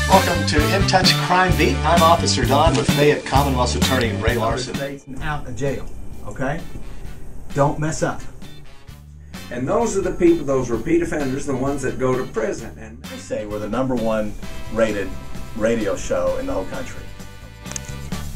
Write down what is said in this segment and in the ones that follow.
Welcome to In Touch Crime Beat. I'm Officer Don with Fayette Commonwealth's Attorney Ray Larson. Out of jail, okay? Don't mess up. And those are the people, those repeat offenders, the ones that go to prison. And They say we're the #1 rated radio show in the whole country.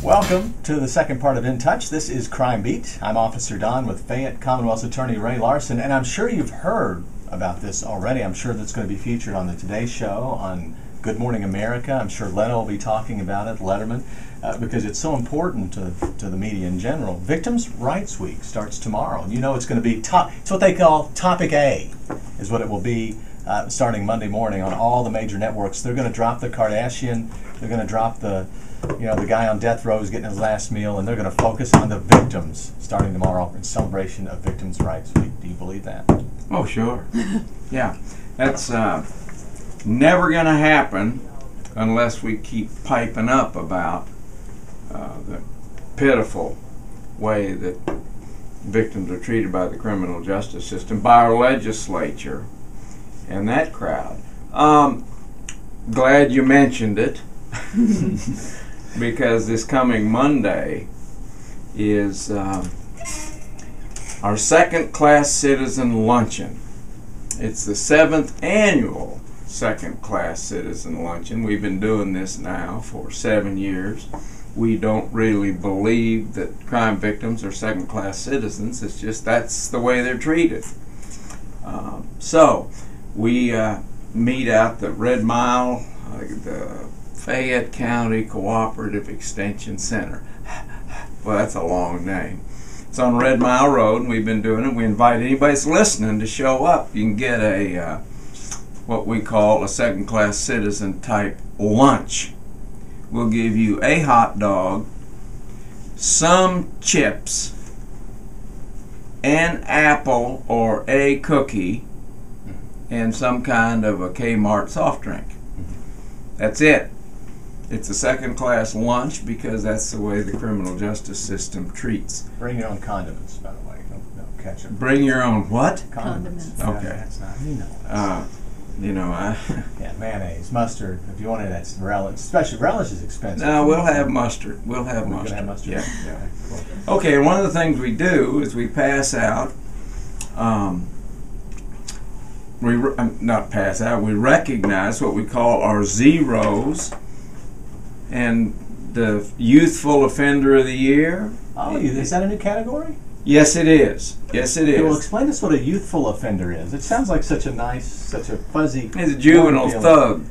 Welcome to the second part of In Touch. This is Crime Beat. I'm Officer Don with Fayette Commonwealth's Attorney Ray Larson, and I'm sure you've heard about this already. I'm sure that's going to be featured on the Today Show, on Good Morning America. I'm sure Leno will be talking about it, Letterman, because it's so important to the media in general. Victims' Rights Week starts tomorrow. You know it's going to be it's what they call Topic A, is what it will be starting Monday morning on all the major networks. They're going to drop the Kardashian. They're going to drop the guy on death row who's getting his last meal, and they're going to focus on the victims starting tomorrow in celebration of Victims' Rights Week. Do you believe that? oh, sure. Yeah. That's never going to happen unless we keep piping up about the pitiful way that victims are treated by the criminal justice system, by our legislature, and that crowd. Glad you mentioned it, because this coming Monday is our second-class citizen luncheon. It's the 7th annual second-class citizen luncheon. We've been doing this now for 7 years. We don't really believe that crime victims are second-class citizens. It's just that's the way they're treated. So we meet out the Red Mile, the Fayette County Cooperative Extension Center. Well, that's a long name. It's on Red Mile Road, and we've been doing it. We invite anybody that's listening to show up. You can get a what we call a second-class citizen type lunch. We'll give you a hot dog, some chips, an apple or a cookie, and some kind of a Kmart soft drink. That's it. It's a second-class lunch because that's the way the criminal justice system treats. Bring your own condiments, by the way. No ketchup. Bring your own what? Condiments. Okay. That's not, yeah, mayonnaise, mustard. If you want it, that's relish. Especially relish is expensive. No, we'll have mustard. We'll have We're mustard. gonna have mustard. Yeah. Cool. Okay, and one of the things we do is we pass out. We recognize what we call our zeros, and the Youthful Offender of the Year. Oh, is that a new category? Yes, it is. Yes, it Okay, well, is. explain to us what a youthful offender is. It sounds like such a nice, such a fuzzy... He's a juvenile feeling. thug.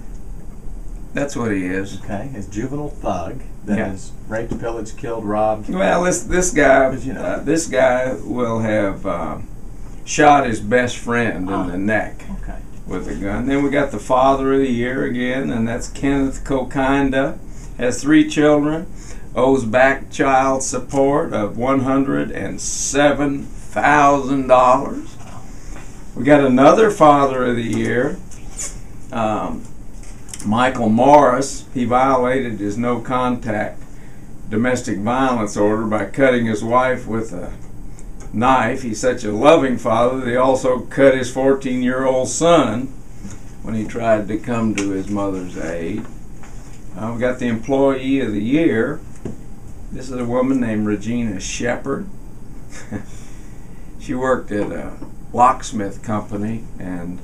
That's what he is. Okay, he's a juvenile thug that Yeah. has raped, pillaged, killed, robbed. Well, this guy, But, you know. this guy will have shot his best friend in the neck Okay. with a gun. Then we got the Father of the Year again, and that's Kenneth Kokinda. Has 3 children, owes back child support of $107,000. We got another Father of the Year, Michael Morris. He violated his no-contact domestic violence order by cutting his wife with a knife. He's such a loving father that he also cut his 14-year-old son when he tried to come to his mother's aid. We got the Employee of the Year. This is a woman named Regina Shepard. She worked at a locksmith company and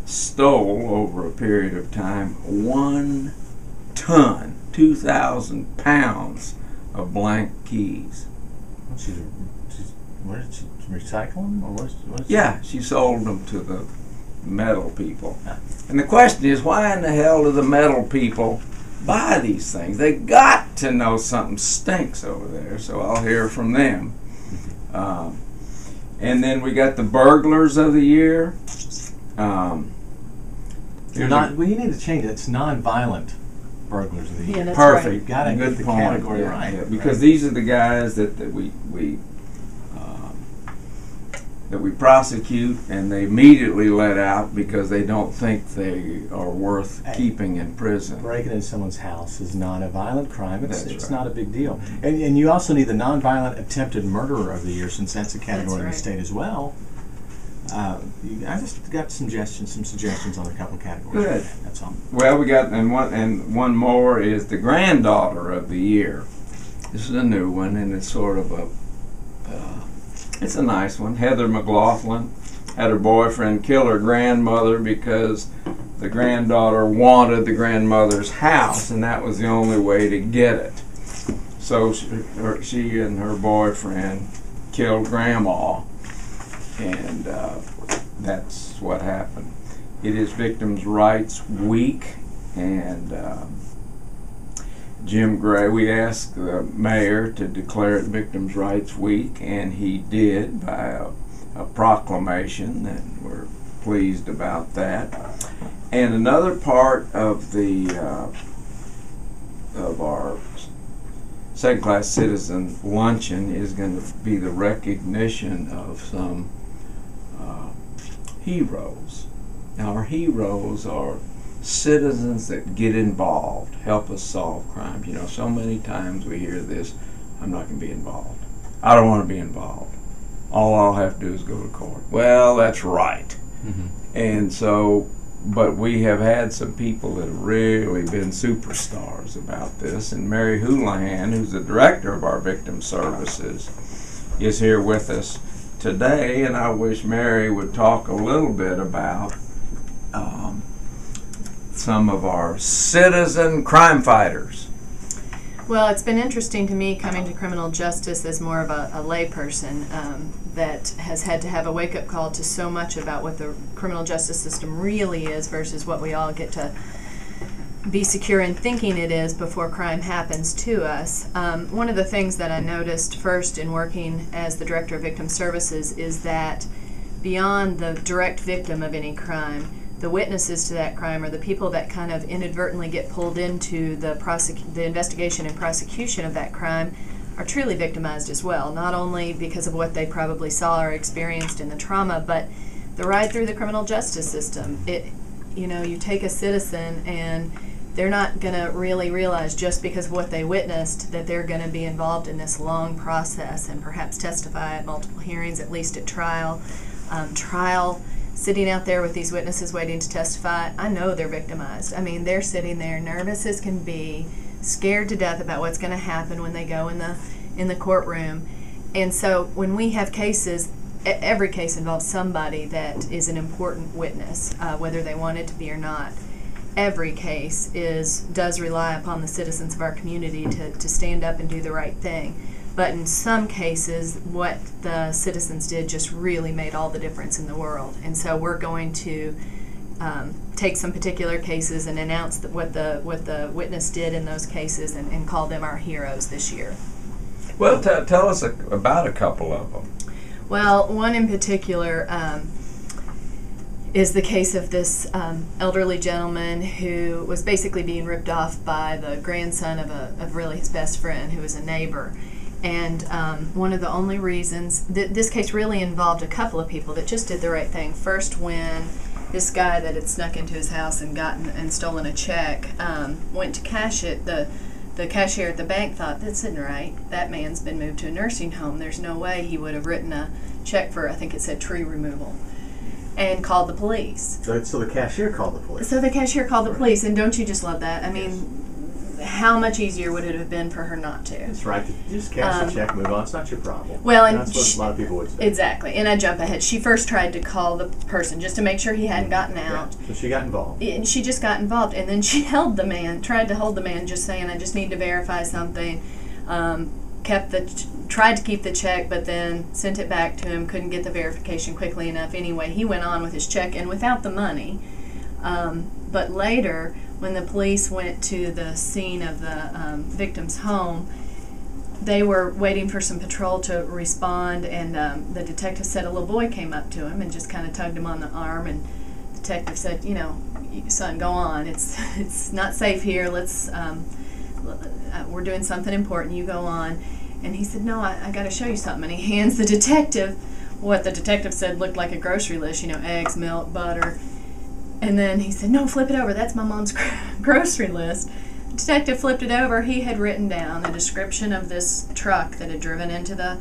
stole over a period of time 1 ton, 2,000 pounds of blank keys. Where did she recycle them? Or what is Yeah, she sold them to the metal people. And the question is, why in the hell do the metal people buy these things? They got to know something stinks over there, so I'll hear from them. And then we got the Burglars of the Year. Well, you need to change it. It's non-violent burglars of the year. Yeah, that's Perfect. right. You've got to Good get the point. category Yeah, right. yeah, because these are the guys that we prosecute, and they immediately let out because they don't think they are worth keeping in prison. Breaking into someone's house is not a violent crime. It's That's right. not a big deal. And you also need the non-violent attempted murderer of the year, since that's a category in the right. state as well. I just got some suggestions on a couple of categories. Good. That's all. Well, we got and one more is the granddaughter of the year. This is a new one, and it's sort of it's a nice one. Heather McLaughlin had her boyfriend kill her grandmother because the granddaughter wanted the grandmother's house, and that was the only way to get it. So she and her boyfriend killed Grandma, and that's what happened. It is Victims' Rights Week, and Jim Gray, we asked the mayor to declare it Victims' Rights Week, and he did by a proclamation, and we're pleased about that. And another part of the of our second-class citizen luncheon is going to be the recognition of some heroes. Now, our heroes are citizens that get involved, help us solve crimes. You know, so many times we hear this, I'm not going to be involved. I don't want to be involved. All I'll have to do is go to court. Well, that's right. Mm-hmm. And so, but we have had some people that have really been superstars about this, and Mary Houlihan, who's the director of our victim services, is here with us today, and I wish Mary would talk a little bit about some of our citizen crime fighters. Well, it's been interesting to me coming to criminal justice as more of a layperson that has had to have a wake-up call to so much about what the criminal justice system really is versus what we all get to be secure in thinking it is before crime happens to us. One of the things that I noticed first in working as the director of victim services is that beyond the direct victim of any crime, the witnesses to that crime, or the people that kind of inadvertently get pulled into the investigation and prosecution of that crime, are truly victimized as well, not only because of what they probably saw or experienced in the trauma, but the ride through the criminal justice system. You take a citizen and they're not going to really realize just because of what they witnessed that they're going to be involved in this long process and perhaps testify at multiple hearings, at least at trial. Sitting out there with these witnesses waiting to testify, I know they're victimized. I mean, they're sitting there nervous as can be, scared to death about what's going to happen when they go in the courtroom. And so when we have cases, every case involves somebody that is an important witness, whether they want it to be or not. Every case does rely upon the citizens of our community to stand up and do the right thing. But in some cases, what the citizens did just really made all the difference in the world. And so we're going to take some particular cases and announce what the witness did in those cases and call them our heroes this year. Well, tell us about a couple of them. Well, one in particular is the case of this elderly gentleman who was basically being ripped off by the grandson of really his best friend, who was a neighbor. And one of the only reasons this case really involved a couple of people that just did the right thing. First, when this guy that had snuck into his house and stolen a check went to cash it, the cashier at the bank thought, that isn't right. That man's been moved to a nursing home. There's no way he would have written a check for, I think it said, tree removal, and called the police. So the cashier called the police. So the cashier called the police, and don't you just love that? I mean, how much easier would it have been for her not to? It's right. You just cash the check, move on. It's not your problem. Well, and that's what a lot of people would say. Exactly. And I jump ahead. She first tried to call the person just to make sure he hadn't gotten out. Yeah. So she got involved. And she just got involved, and then she tried to hold the man, just saying, "I just need to verify something." Tried to keep the check, but then sent it back to him. Couldn't get the verification quickly enough. Anyway, he went on with his check and without the money. But later, when the police went to the scene of the victim's home, they were waiting for some patrol to respond, and the detective said a little boy came up to him and just kind of tugged him on the arm, and the detective said, "Son, go on. It's not safe here. We're doing something important. You go on." And he said, "No, I got to show you something." And he hands the detective what the detective said looked like a grocery list, eggs, milk, butter. And then he said, "No, flip it over. That's my mom's grocery list." The detective flipped it over. He had written down a description of this truck that had driven into the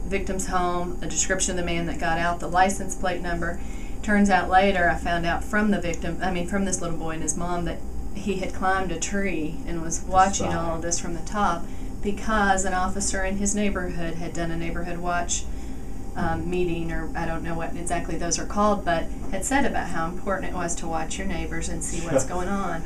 victim's home, a description of the man that got out, the license plate number. Turns out later I found out from from this little boy and his mom, that he had climbed a tree and was watching all of this from the top because an officer in his neighborhood had done a neighborhood watch meeting, or I don't know what exactly those are called, but had said about how important it was to watch your neighbors and see what's going on.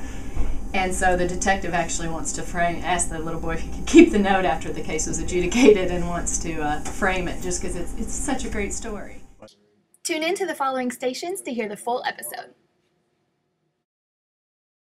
And so the detective actually wants to ask the little boy if he could keep the note after the case was adjudicated, and wants to frame it just because it's such a great story. Tune in to the following stations to hear the full episode.